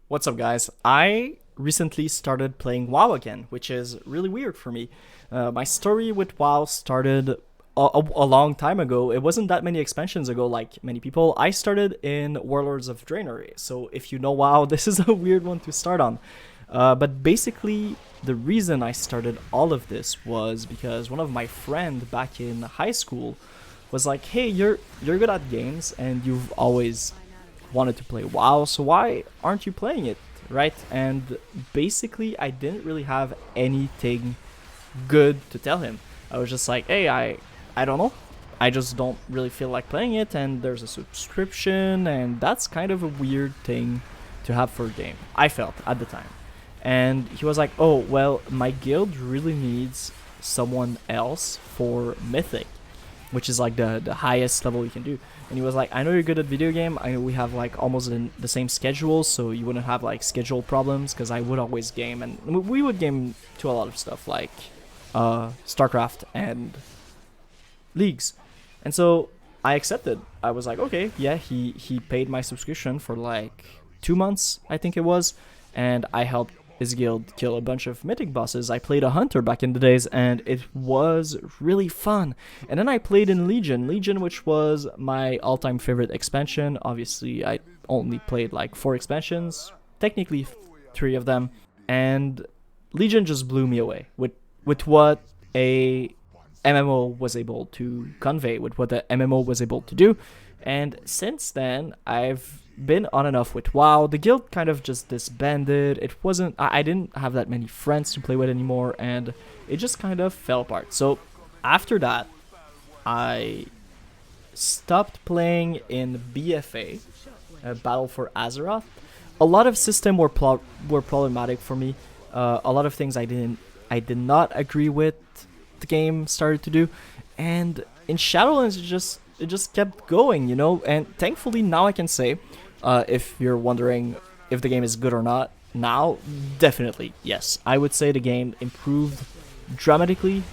What's up, guys? I recently started playing WoW again, which is really weird for me. My story with WoW started a long time ago. It wasn't that many expansions ago, like many people. I started in Warlords of Draenor, so if you know WoW, this is a weird one to start on. But basically, the reason I started all of this was because one of my friend back in high school was like, "Hey, you're good at games, and you've always wanted to play WoW, so why aren't you playing it, right?" And basically, I didn't really have anything good to tell him. I was just like, "Hey, I don't know. I just don't really feel like playing it, and there's a subscription, and that's kind of a weird thing to have for a game." I felt at the time. And he was like, "Oh, well, my guild really needs someone else for Mythic, which is like the highest level you can do." And he was like, "I know you're good at video game. I know we have like almost the same schedule, so you wouldn't have like schedule problems, because I would always game, and we would game to a lot of stuff like StarCraft and leagues." And so I accepted. I was like, okay, yeah. He paid my subscription for like 2 months, I think it was, and I helped his guild kill a bunch of mythic bosses. I played a hunter back in the days, and it was really fun. And then I played in Legion, which was my all-time favorite expansion. Obviously, I only played like 4 expansions, technically 3 of them, and Legion just blew me away with what a MMO was able to convey, with what the MMO was able to do. And since then, I've been on and off with WoW. The guild kind of just disbanded. It wasn't. I didn't have that many friends to play with anymore, and it just kind of fell apart. So after that, I stopped playing in BFA, Battle for Azeroth. A lot of systems were problematic for me. A lot of things I did not agree with. The game started to do, and in Shadowlands it just kept going, you know. And thankfully now I can say, if you're wondering if the game is good or not, now definitely yes. I would say the game improved dramatically.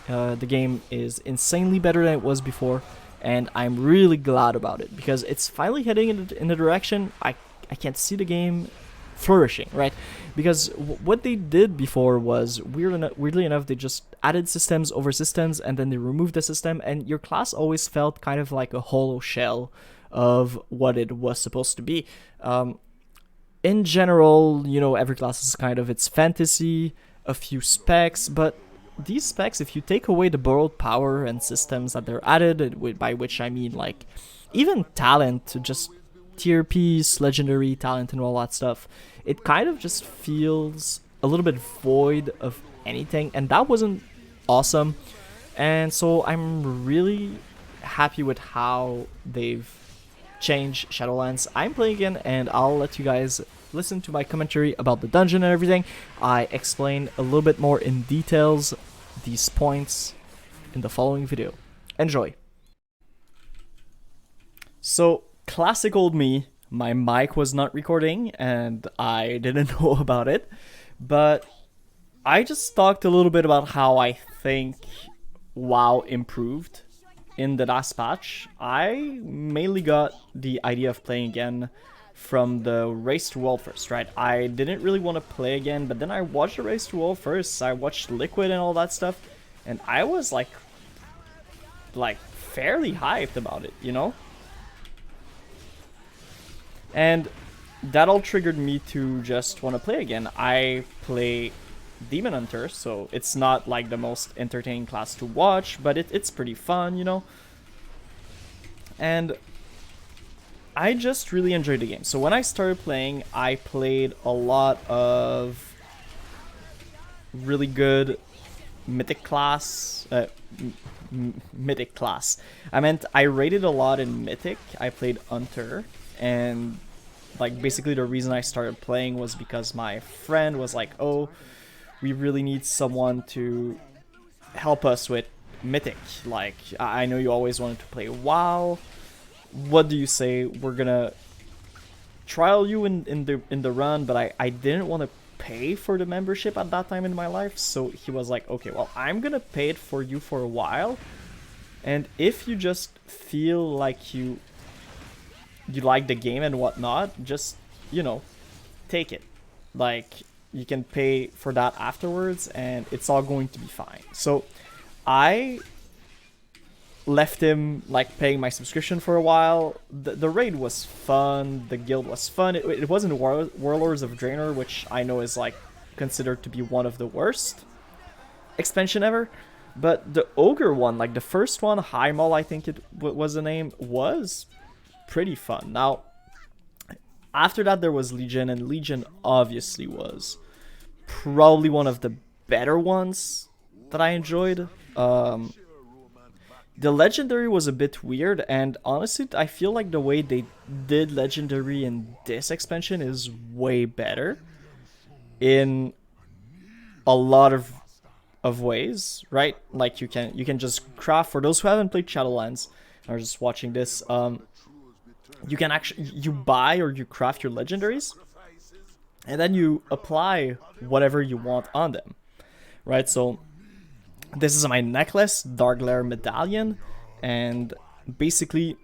The game is insanely better than it was before, and I'm really glad about it, because it's finally heading in the direction I can see the game flourishing, right? Because what they did before was weirdly enough, they just added systems over systems, and then they removed the system, and your class always felt kind of like a hollow shell of what it was supposed to be. In general, you know, every class is kind of its fantasy, a few specs, but these specs, if you take away the borrowed power and systems that they're added, by which I mean like even talent, just tier piece, legendary talent, and all that stuff, it kind of just feels a little bit void of anything, and that wasn't awesome. And so I'm really happy with how they've changed Shadowlands. I'm playing again, and I'll let you guys listen to my commentary about the dungeon and everything. I explain a little bit more in details these points in the following video. Enjoy. So, classic old me, my mic was not recording and I didn't know about it, but I just talked a little bit about how I think WoW improved in the last patch. I mainly got the idea of playing again from the Race to World first, right? I didn't really want to play again, but then I watched the Race to World first, I watched Liquid and all that stuff, and I was like fairly hyped about it, you know? And that all triggered me to just want to play again. I play Demon Hunter, so it's not like the most entertaining class to watch, but it's pretty fun, you know? And I just really enjoyed the game. So when I started playing, I played a lot of really good Mythic class. Mythic class. I meant I rated a lot in Mythic. I played Hunter, and like basically the reason I started playing was because my friend was like, "Oh, we really need someone to help us with Mythic. Like, I know you always wanted to play WoW. What do you say? We're gonna trial you in the run." But I didn't want to pay for the membership at that time in my life, so he was like, "Okay, well, I'm gonna pay it for you for a while, and if you just feel like you like the game and whatnot, just, you know, take it. Like, you can pay for that afterwards, and it's all going to be fine. So I left him like paying my subscription for a while. The raid was fun, the guild was fun. It wasn't Warlords of Draenor, which I know is like considered to be one of the worst expansion ever, but the ogre one, like the first one, Highmall I think it was the name, was pretty fun. Now after that there was Legion, and Legion obviously was probably one of the better ones that I enjoyed. The legendary was a bit weird, and honestly I feel like the way they did legendary in this expansion is way better in a lot of ways, right? Like you can just craft. For those who haven't played Shadowlands or just watching this, you can actually buy or you craft your legendaries, and then you apply whatever you want on them, right? So this is my necklace, Dark Glare Medallion, and basically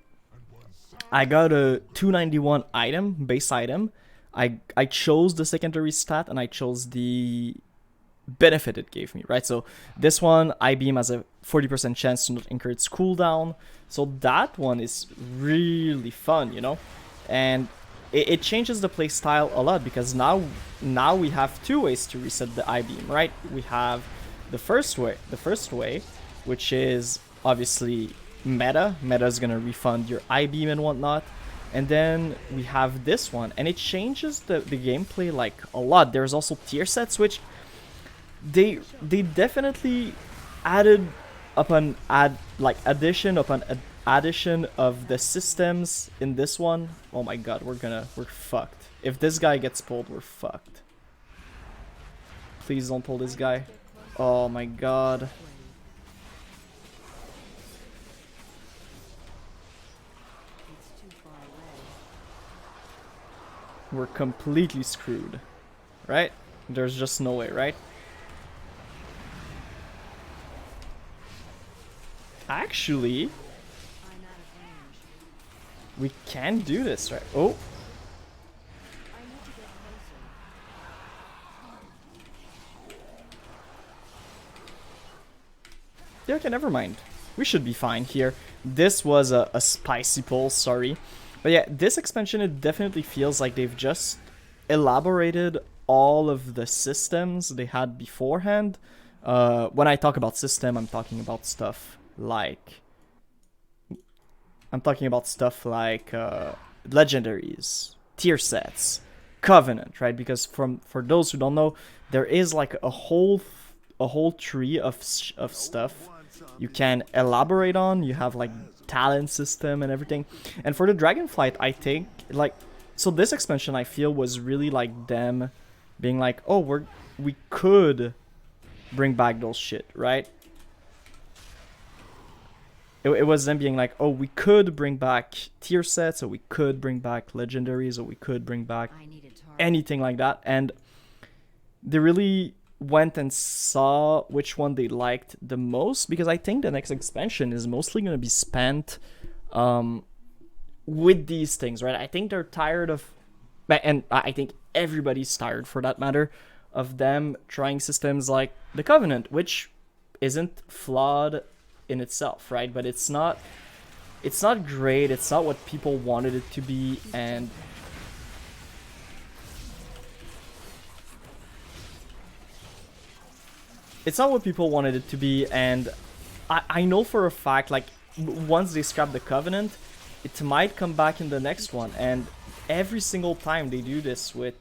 I got a 291 item, base item. I chose the secondary stat, and I chose the benefit it gave me, right? So this one, I-beam has a 40% chance to not incur its cooldown. So that one is really fun, you know? And it changes the playstyle a lot, because now we have two ways to reset the I-beam, right? We have the first way, which is obviously meta. Meta is gonna refund your I-beam and whatnot. And then we have this one, and it changes the gameplay like a lot. There's also tier sets, which they definitely added upon addition upon addition of the systems in this one. Oh my god, we're fucked. If this guy gets pulled, we're fucked. Please don't pull this guy. Oh my god. We're completely screwed, right? There's just no way, right? Actually, we can do this, right? Oh. Yeah, okay, never mind. We should be fine here. This was a spicy pull, sorry. But yeah, this expansion, it definitely feels like they've just elaborated all of the systems they had beforehand. When I talk about system, I'm talking about stuff like legendaries, tier sets, covenant, right? Because for those who don't know, there is like a whole tree of stuff you can elaborate on. You have like talent system and everything. And for the Dragonflight, I think like, so this expansion I feel was really like them being like, oh, we could bring back those shit, right? It was them being like, oh, we could bring back tier sets, or we could bring back legendaries, or we could bring back anything like that. And they really went and saw which one they liked the most, because I think the next expansion is mostly going to be spent with these things, right? I think they're tired of, and I think everybody's tired for that matter, of them trying systems like the Covenant, which isn't flawed in itself, right? But it's not great. It's not what people wanted it to be, and it's not what people wanted it to be. And I know for a fact, like, once they scrap the Covenant, it might come back in the next one. And every single time they do this with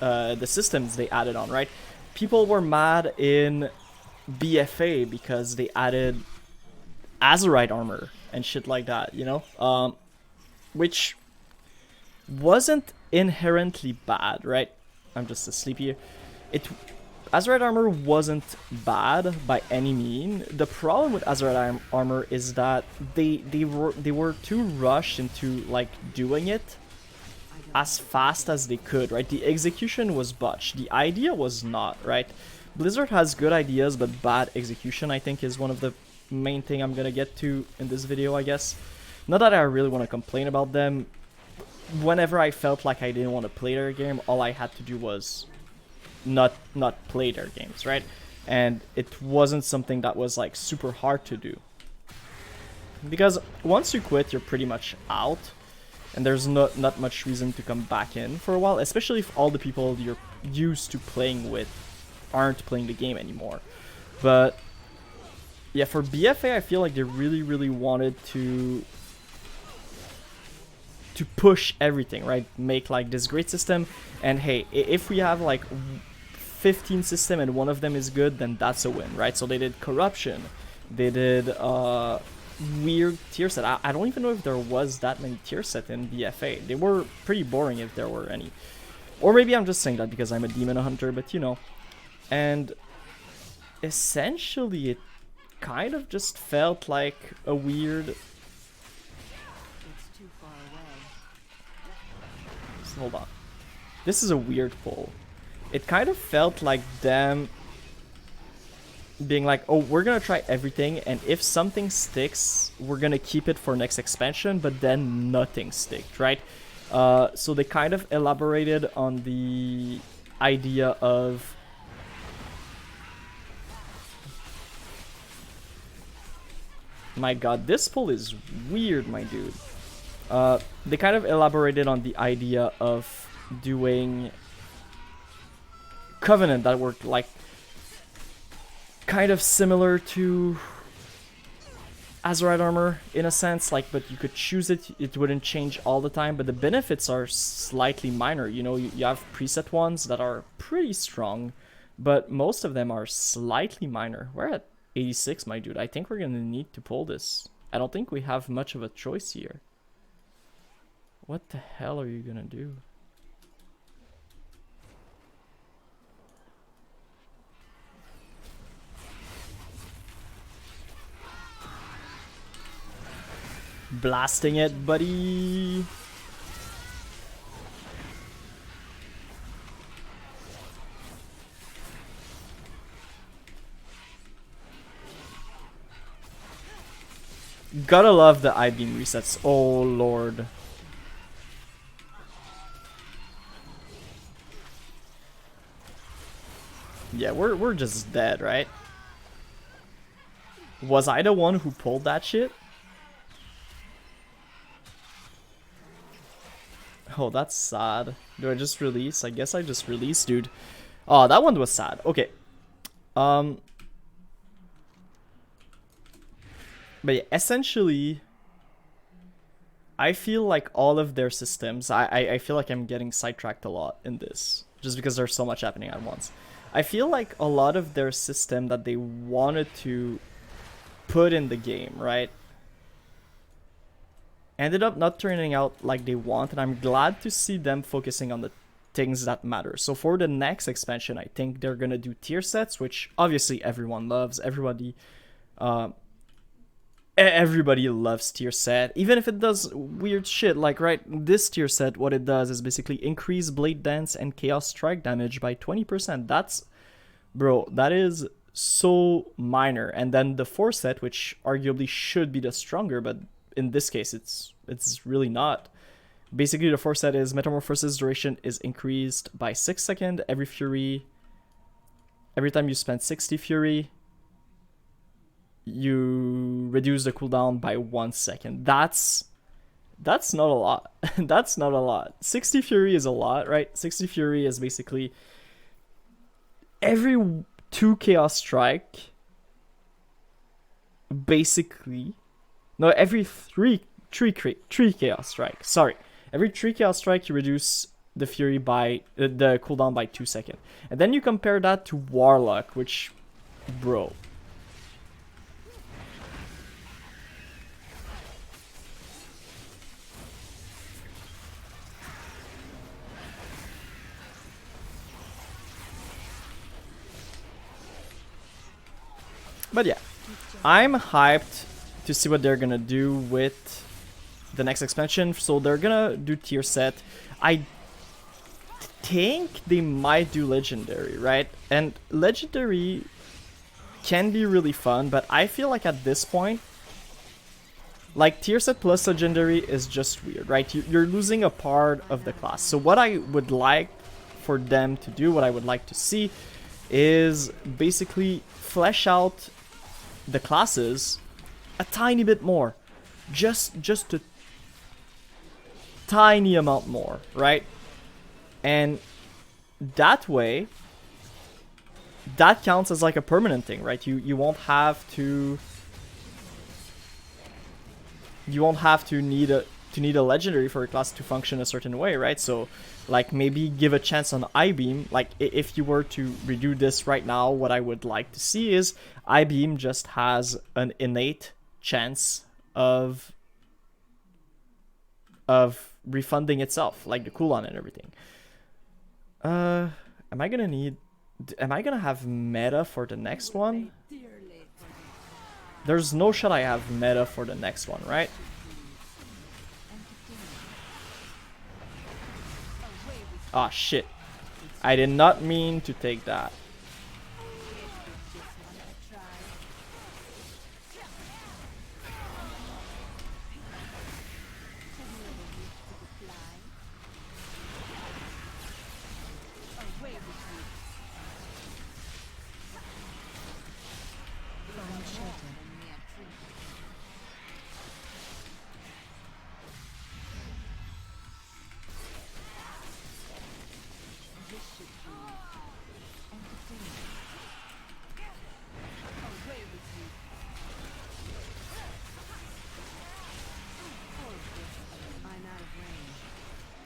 the systems they added on, right? People were mad in BFA because they added Azerite armor and shit like that, you know? Which wasn't inherently bad, right? I'm just asleep here. Azerite armor wasn't bad by any mean. The problem with Azerite armor is that they were too rushed into like doing it as fast as they could, right? The execution was botched. The idea was not, right? Blizzard has good ideas, but bad execution, I think, is one of the main thing I'm gonna get to in this video, I guess. Not that I really want to complain about them. whenever I felt like I didn't want to play their game, all I had to do was not play their games, right? And it wasn't something that was like super hard to do, because once you quit, you're pretty much out, and there's not much reason to come back in for a while, especially if all the people you're used to playing with aren't playing the game anymore. But yeah, for BFA, I feel like they really wanted to push everything, right? Make like this great system, and hey, if we have like 15 system and one of them is good, then that's a win, right? So they did corruption, they did weird tier set. I don't even know if there was that many tier set in BFA. They were pretty boring if there were any. Or maybe I'm just saying that because I'm a demon hunter, but you know. And essentially it kind of just felt like a weird... It's too far away. Hold on. This is a weird pull. It kind of felt like them being like, oh, we're gonna try everything, and if something sticks, we're gonna keep it for next expansion, but then nothing sticked, right? So they kind of elaborated on the idea of... My god, this pull is weird, my dude. They kind of elaborated on the idea of doing Covenant that worked like kind of similar to Azerite armor in a sense, like, but you could choose it, it wouldn't change all the time, but the benefits are slightly minor. You know, you have preset ones that are pretty strong, but most of them are slightly minor. We're at 86, my dude. I think we're gonna need to pull this. I don't think we have much of a choice here. What the hell are you gonna do? Blasting it, buddy. Gotta love the I-beam resets. Oh lord. Yeah, we're just dead, right? Was I the one who pulled that shit? Oh, that's sad. Do I just release? I guess I just released, dude. Oh, that one was sad. Okay. But yeah, essentially, I feel like all of their systems, I feel like I'm getting sidetracked a lot in this, just because there's so much happening at once. I feel like a lot of their system that they wanted to put in the game, right, ended up not turning out like they want, and I'm glad to see them focusing on the things that matter. So for the next expansion, I think they're gonna do tier sets, which obviously everyone loves. Everybody loves tier set, even if it does weird shit. Like, right, this tier set, what it does is basically increase blade dance and chaos strike damage by 20%. That's, bro, that is so minor. And then the 4 set, which arguably should be the stronger, but in this case it's really not. Basically the 4 set is metamorphosis duration is increased by 6 seconds every time you spend 60 fury, you reduce the cooldown by 1 second. That's not a lot. That's not a lot. 60 fury is a lot, right? 60 fury is basically every 2 chaos strike, basically. No, every 3 chaos strike. Sorry. Every 3 chaos strike, you reduce the fury by the cooldown by 2 seconds. And then you compare that to Warlock, which, bro. But yeah, I'm hyped to see what they're gonna do with the next expansion. So they're gonna do tier set. I think they might do legendary, right? And legendary can be really fun, but I feel like at this point like tier set plus legendary is just weird, right? You're losing a part of the class. So what I would like for them to do, what I would like to see, is basically flesh out the classes a tiny bit more, just a tiny amount more, right? And that way, that counts as like a permanent thing, right? You won't have to need a legendary for a class to function a certain way, right? So like maybe give a chance on I-beam. Like if you were to redo this right now, what I would like to see is I-beam just has an innate chance of refunding itself, like the cooldown and everything. Am I gonna have meta for the next one? There's no shot I have meta for the next one, right? Ah, shit. I did not mean to take that.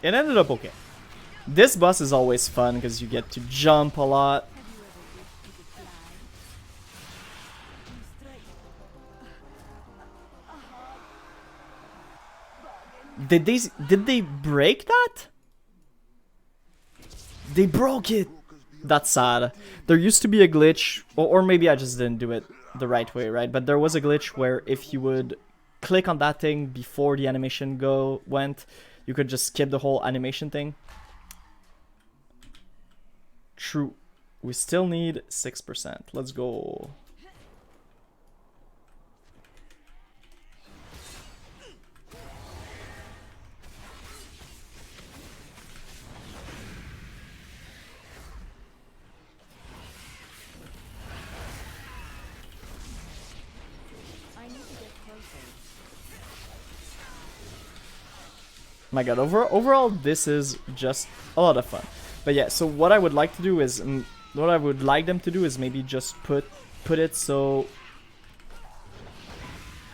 It ended up okay. This boss is always fun because you get to jump a lot. Did they break that? They broke it. That's sad. There used to be a glitch, or maybe I just didn't do it the right way, right? But there was a glitch where if you would click on that thing before the animation went, you could just skip the whole animation thing. True. We still need 6%. Let's go. My god, overall this is just a lot of fun. But yeah, so what I would like to do is, what I would like them to do is maybe just put it so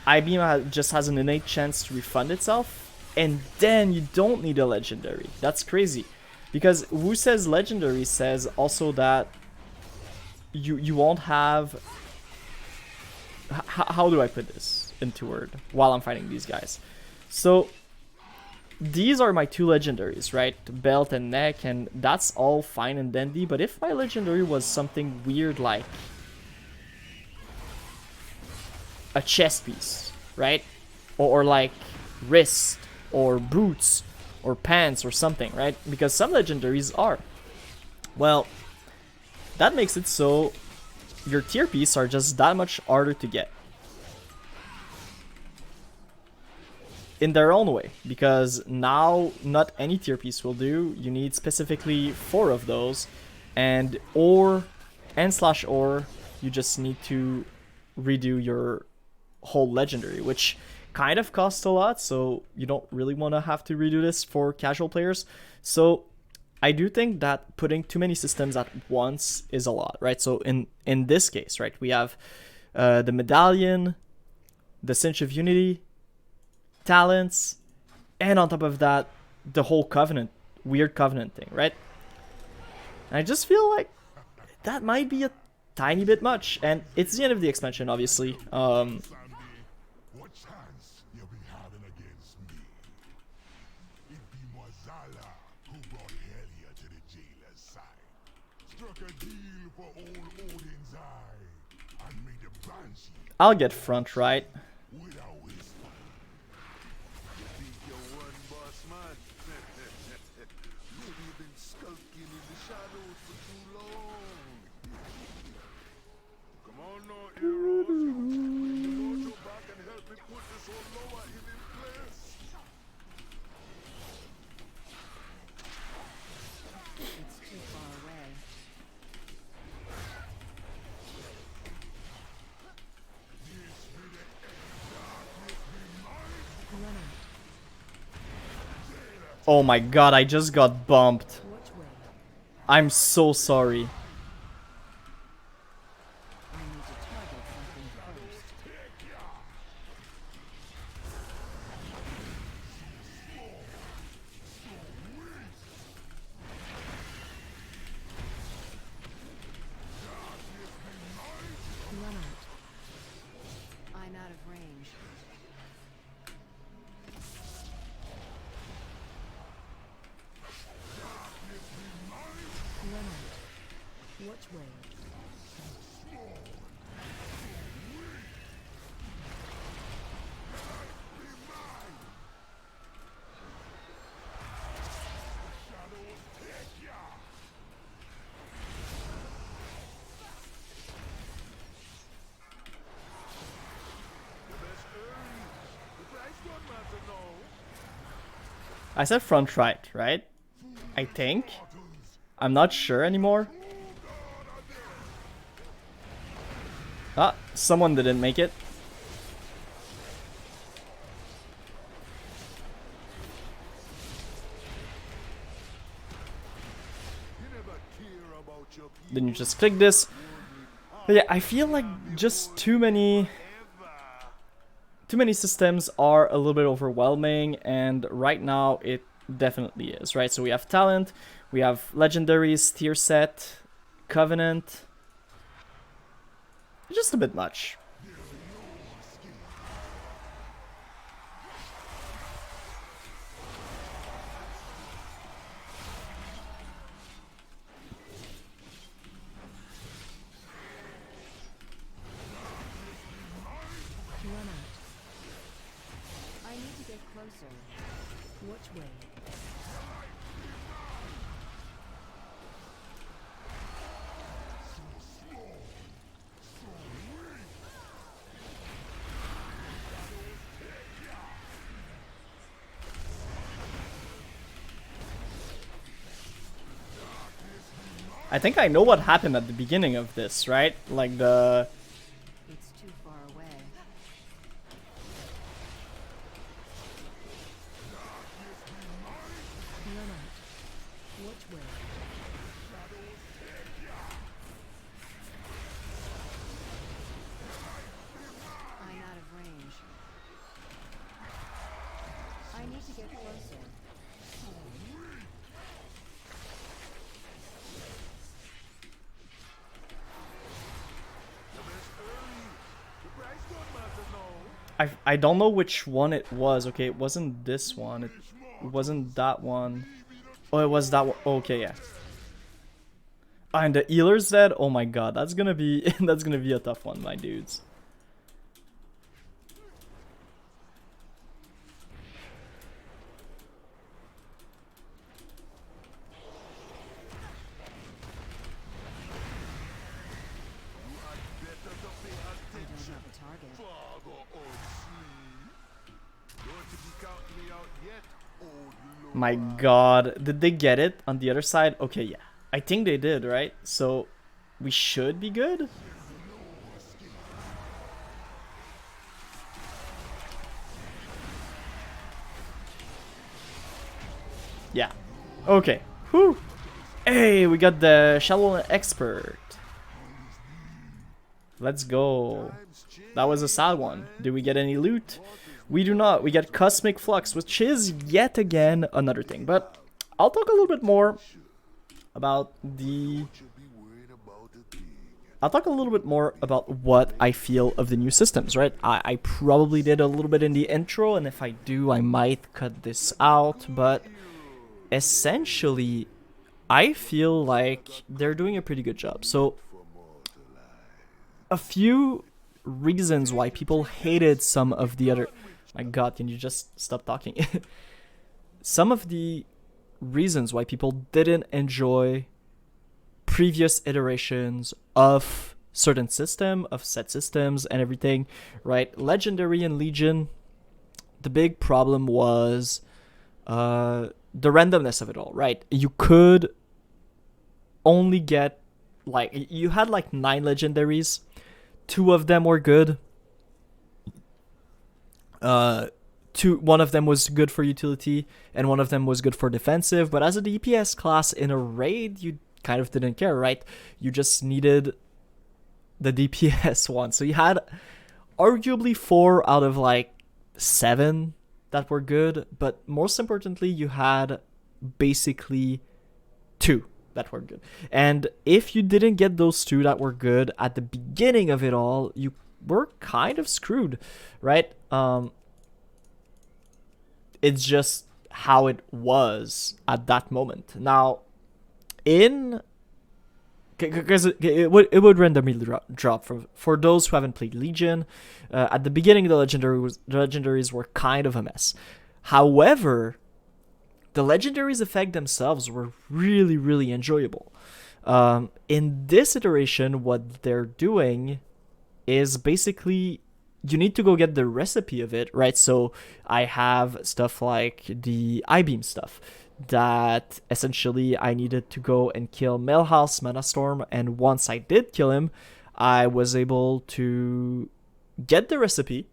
I-beam just has an innate chance to refund itself, and then you don't need a legendary. That's crazy, because who says legendary says also that you won't have. How do I put this into word while I'm fighting these guys? So these are my two legendaries, right? Belt and neck, and that's all fine and dandy, but if my legendary was something weird like a chest piece, right? Or like wrist, or boots, or pants, or something, right? Because some legendaries are. Well, that makes it so your tier piece are just that much harder to get. In their own way, because now not any tier piece will do. You need specifically 4 of those, and or you just need to redo your whole legendary, which kind of costs a lot, so you don't really want to have to redo this for casual players. So I do think that putting too many systems at once is a lot, right? So in this case, right, we have the medallion, the Cinch of Unity, talents, and on top of that, the whole weird covenant thing, right? And I just feel like that might be a tiny bit much, and it's the end of the expansion, obviously. What chance you be having against me? It be Mozala who brought Helia to the jailer's side. Struck a deal for old Odin's eye and made the Banshee I'll get front right. with a whisper. You think you're one boss man? Maybe you've been skulking in the shadows for too long. Come on now, heroes. You go back and help me put this whole lower Oh my god, I just got bumped. Which way? I'm so sorry. I need to target something first. Run out. I'm out of range. Run out. Which way? I said front right? I think. I'm not sure anymore. Ah, someone didn't make it. Then you just click this. But yeah, I feel like just too many systems are a little bit overwhelming, and right now it definitely is, right? So we have talent, we have legendaries, tier set, covenant. Just a bit much. Run out. I need to get closer. Which way? I think I know what happened at the beginning of this, right? Like the... It's too far away. Run out. Which way? I'm out of range. I need to get closer. I don't know which one it was. Okay, it wasn't this one. It wasn't that one. Oh, it was that one. Okay, yeah. And the healer's dead. Oh my god, that's gonna be that's gonna be a tough one, my dudes. I don't have a target. My god, did they get it on the other side? Okay, yeah. I think they did, right? So we should be good. Yeah. Okay. Whew. Hey, we got the Shadowlands expert. Let's go. That was a sad one. Did we get any loot? We do not. We get Cosmic Flux, which is yet again another thing. But I'll talk a little bit more about the... I'll talk a little bit more about what I feel of the new systems, right? I probably did a little bit in the intro, and if I do, I might cut this out. But essentially, I feel like they're doing a pretty good job. So a few reasons why people hated some of the other... My god, can you just stop talking? Some of the reasons why people didn't enjoy previous iterations of certain system, of set systems and everything, right? Legendary and Legion, the big problem was the randomness of it all, right? You could only get, like, you had like 9 legendaries. 2 of them were good. one of them was good for utility and one of them was good for defensive, but as a DPS class in a raid, you kind of didn't care, right? You just needed the DPS one. So you had arguably 4 out of like 7 that were good, but most importantly, you had basically 2 that were good. And if you didn't get those 2 that were good at the beginning of it all, you were kind of screwed, right? It's just how it was at that moment. Now, because it would randomly drop for those who haven't played Legion. At the beginning, the legendaries were kind of a mess. However, the legendaries effect themselves were really, really enjoyable. In this iteration, what they're doing is basically you need to go get the recipe of it, right? So I have stuff like the I-beam stuff that essentially I needed to go and kill Melhouse Manastorm, and once I did kill him, I was able to get the recipe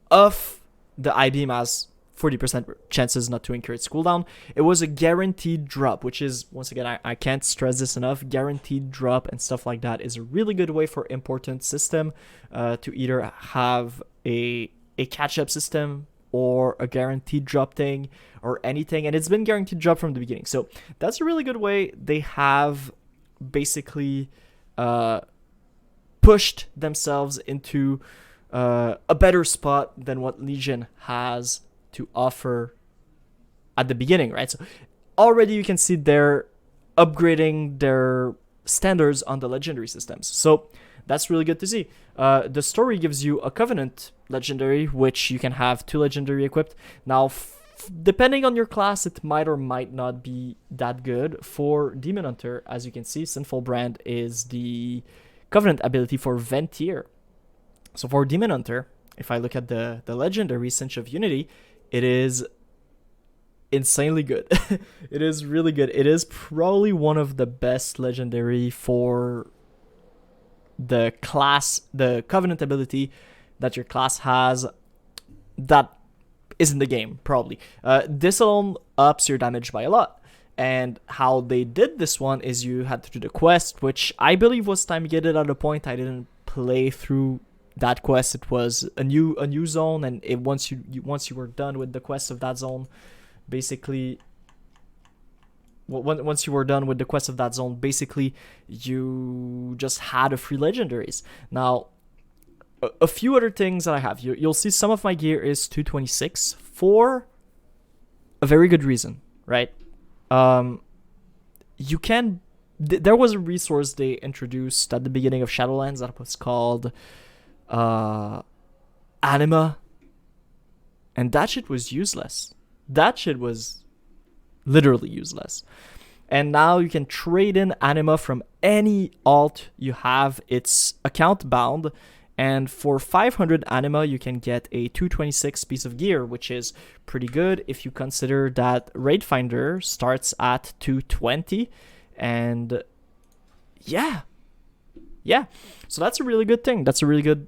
of the I-beam as 40% chances not to incur its cooldown. It was a guaranteed drop, which is, once again, I can't stress this enough, guaranteed drop and stuff like that is a really good way for important system to either have a catch-up system or a guaranteed drop thing or anything, and it's been guaranteed drop from the beginning. So that's a really good way. They have basically pushed themselves into a better spot than what Legion has to offer at the beginning, right? So already you can see they're upgrading their standards on the legendary systems. So that's really good to see. The story gives you a Covenant legendary, which you can have 2 legendary equipped. Now, depending on your class, it might or might not be that good. For Demon Hunter, as you can see, Sinful Brand is the Covenant ability for Ventier. So for Demon Hunter, if I look at the legendary Cinch of Unity, it is insanely good. It is really good. It is probably one of the best legendary for the class, the Covenant ability that your class has that is in the game, probably. This alone ups your damage by a lot. And how they did this one is you had to do the quest, which I believe was time gated at a point. I didn't play through that quest. It was a new zone, and once you were done with the quest of that zone, basically, once you were done with the quest of that zone, basically you just had a free legendaries. Now, a few other things that I have. You'll see some of my gear is 226 for a very good reason, right? You can. There was a resource they introduced at the beginning of Shadowlands that was called Anima, and that shit was useless. That shit was literally useless. And now you can trade in Anima from any alt you have. It's account bound, and for 500 Anima you can get a 226 piece of gear, which is pretty good if you consider that Raid Finder starts at 220. And yeah, so that's a really good thing. That's a really good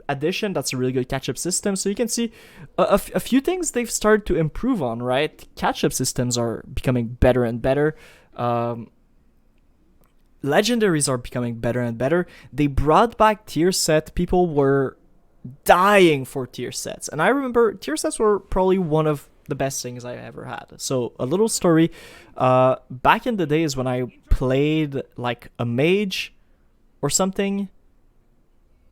addition. That's a really good catch-up system. So you can see a few things they've started to improve on, right? Catch-up systems are becoming better and better. Legendaries are becoming better and better. They brought back tier set. People were dying for tier sets, and I remember tier sets were probably one of the best things I ever had. So a little story, back in the days when I played like a mage or something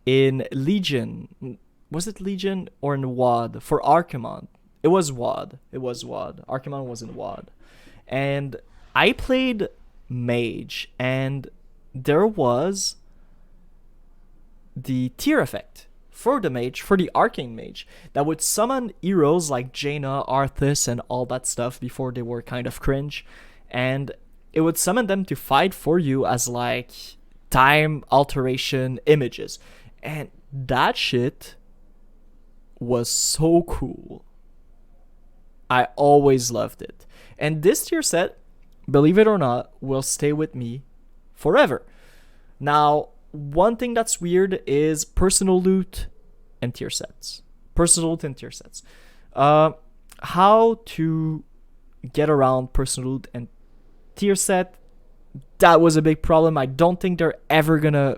in Legion, was it Legion or in WoD? For Archimon, it was WoD. Archimon was in WoD, and I played mage, and there was the tier effect for the mage, for the arcane mage, that would summon heroes like Jaina, Arthas, and all that stuff before they were kind of cringe, and it would summon them to fight for you as like time alteration images, and that shit was so cool. I always loved it. And this tier set, believe it or not, will stay with me forever. Now, one thing that's weird is personal loot and tier sets. How to get around personal loot and tier set, that was a big problem. I don't think they're ever gonna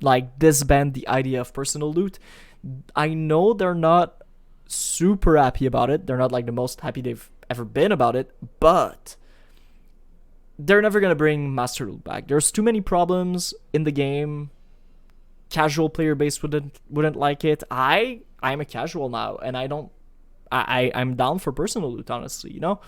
like disband the idea of personal loot. I know they're not super happy about it. They're not like the most happy they've ever been about it, but they're never gonna bring master loot back. There's too many problems in the game. Casual player base wouldn't like it. I'm a casual now, and I'm down for personal loot, honestly, you know?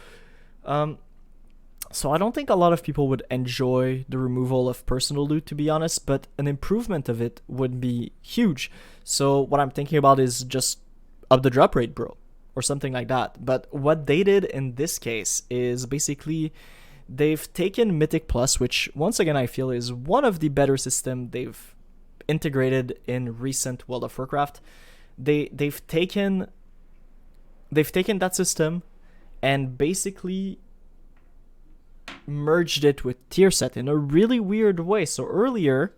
So I don't think a lot of people would enjoy the removal of personal loot, to be honest, but an improvement of it would be huge. So what I'm thinking about is just up the drop rate, bro, or something like that. But what they did in this case is basically they've taken Mythic Plus, which once again I feel is one of the better system they've integrated in recent World of Warcraft. They've taken that system and basically merged it with tier set in a really weird way. So earlier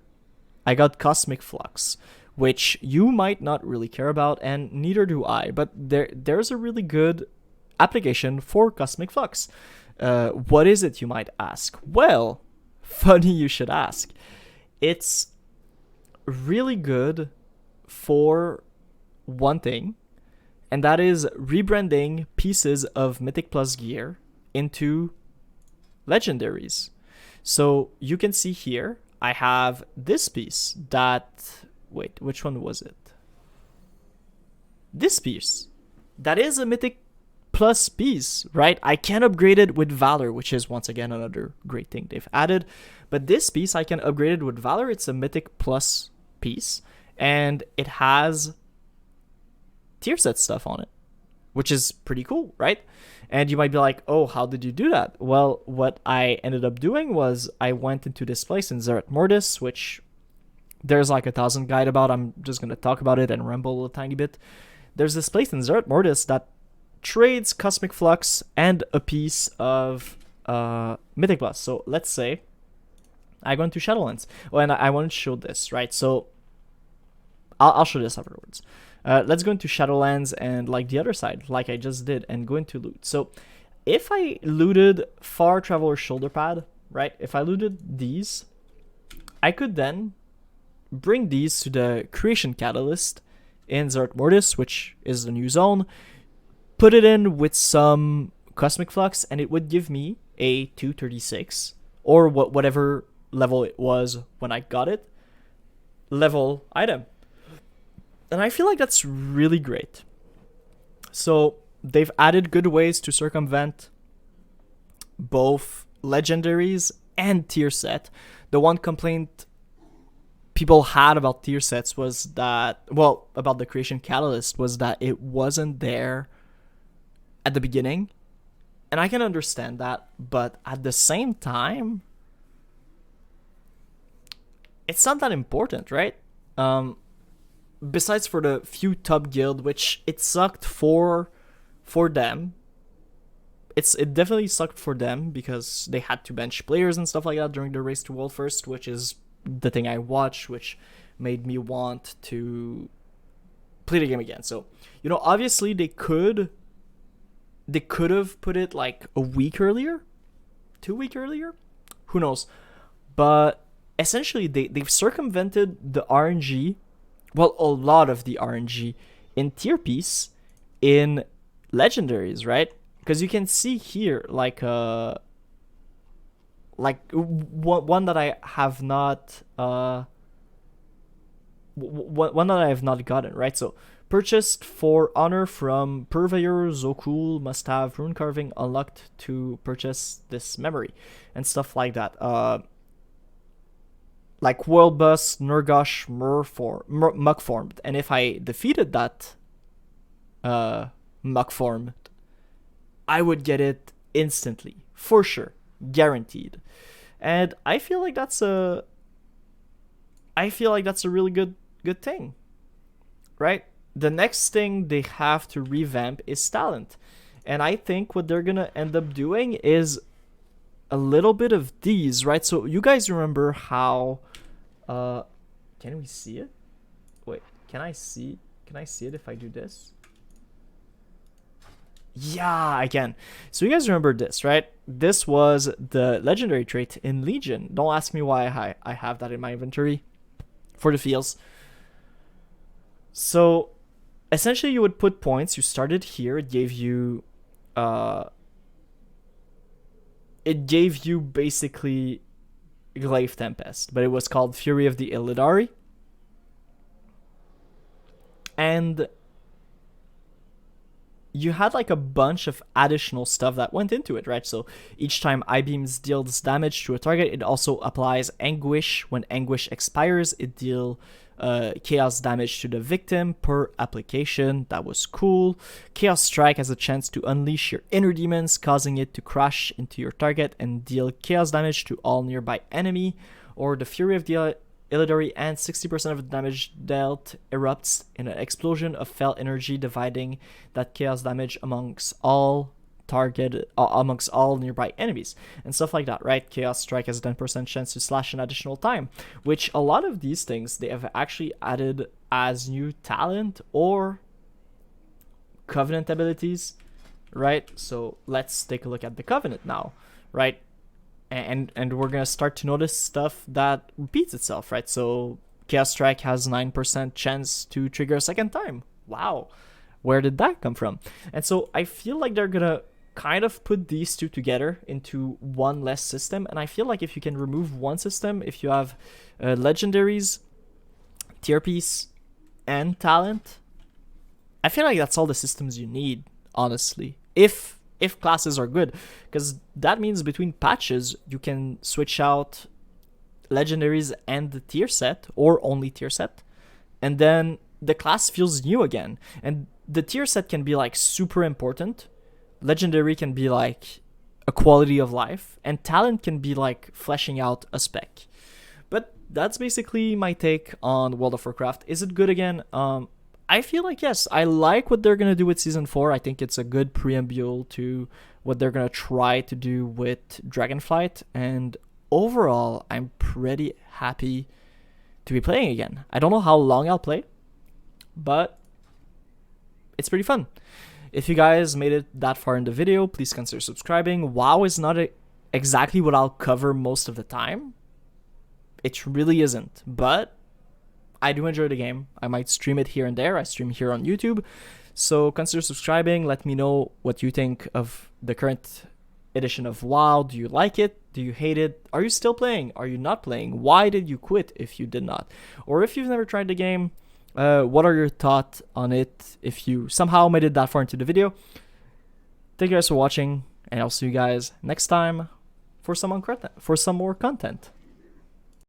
I got Cosmic Flux, which you might not really care about, and neither do I, but there's a really good application for Cosmic Flux. What is it, you might ask? Well, funny you should ask. It's really good for one thing, and that is rebranding pieces of Mythic Plus gear into legendaries. So you can see here I have this piece that, wait, which one was it? This piece that is a Mythic Plus piece, right? I can upgrade it with Valor, which is once again another great thing they've added. But this piece I can upgrade it with Valor. It's a Mythic Plus piece, and it has tier set stuff on it, which is pretty cool, right? And you might be like, oh, how did you do that? Well, what I ended up doing was I went into this place in Azerite Mortis, which there's like 1,000 guide about. I'm just going to talk about it and ramble a tiny bit. There's this place in Azerite Mortis that trades Cosmic Flux and a piece of Mythic Plus. So let's say I go into Shadowlands. Oh, and I want to show this, right? So I'll show this afterwards. Let's go into Shadowlands and like the other side, like I just did, and go into loot. So if I looted Far Traveler Shoulder Pad, right? If I looted these, I could then bring these to the Creation Catalyst in Azerite Mortis, which is the new zone, put it in with some Cosmic Flux, and it would give me a 236, or whatever level it was when I got it, level item. And I feel like that's really great. So they've added good ways to circumvent both legendaries and tier set. The one complaint people had about tier sets was that, well, about the Creation Catalyst, was that it wasn't there at the beginning. And I can understand that, but at the same time, it's not that important, right? Besides for the few top guild, which it sucked for them. It definitely sucked for them because they had to bench players and stuff like that during the race to World First, which is the thing I watched, which made me want to play the game again. So, you know, obviously they could have put it like a week earlier, 2 weeks earlier, who knows? But essentially they've circumvented the RNG. Well, a lot of the RNG in tier piece in legendaries, right? Because you can see here like one that I have not one that I have not gotten, right? So purchased for honor from Purveyor Zokul, must have rune carving unlocked to purchase this memory and stuff like that. Like World Bus, Nurgosh, Muck Formed. And if I defeated that Muck Formed, I would get it instantly. For sure. Guaranteed. And I feel like that's a really good thing. Right? The next thing they have to revamp is talent. And I think what they're gonna end up doing is a little bit of these, right? So you guys remember how can we see it? Wait, can I see it if I do this? Yeah, I can. So you guys remember this, right? This was the legendary trait in Legion. Don't ask me why I have that in my inventory for the feels. So essentially you would put points. You started here. It gave you basically Glaive Tempest, but it was called Fury of the Illidari. And you had like a bunch of additional stuff that went into it, right? So each time I-beams deals damage to a target, it also applies Anguish. When Anguish expires, it deals chaos damage to the victim per application. That was cool. Chaos Strike has a chance to unleash your inner demons, causing it to crash into your target and deal chaos damage to all nearby enemy. Or the Fury of the Illidari, and 60% of the damage dealt erupts in an explosion of fell energy, dividing that chaos damage amongst all nearby enemies and stuff like that, right? Chaos Strike has a 10% chance to slash an additional time, which a lot of these things they have actually added as new talent or covenant abilities, right? So let's take a look at the covenant now, right? And we're gonna start to notice stuff that repeats itself, right? So Chaos Strike has 9% chance to trigger a second time. Wow, where did that come from? And so I feel like they're gonna kind of put these two together into one less system. And I feel like if you can remove one system, if you have legendaries, tier piece, and talent, I feel like that's all the systems you need, honestly. If classes are good, because that means between patches you can switch out legendaries and the tier set, or only tier set, and then the class feels new again. And the tier set can be like super important, legendary can be like a quality of life, and talent can be like fleshing out a spec. But that's basically my take on World of Warcraft. Is it good again? I feel like yes, I like what they're gonna do with Season 4. I think it's a good preamble to what they're gonna try to do with Dragonflight, and overall, I'm pretty happy to be playing again. I don't know how long I'll play, but it's pretty fun. If you guys made it that far in the video, please consider subscribing. WoW is not exactly what I'll cover most of the time. It really isn't, but I do enjoy the game. I might stream it here and there. I stream here on YouTube. So consider subscribing. Let me know what you think of the current edition of WoW. Do you like it? Do you hate it? Are you still playing? Are you not playing? Why did you quit if you did not? Or if you've never tried the game, what are your thoughts on it if you somehow made it that far into the video? Thank you guys for watching, and I'll see you guys next time for some more content.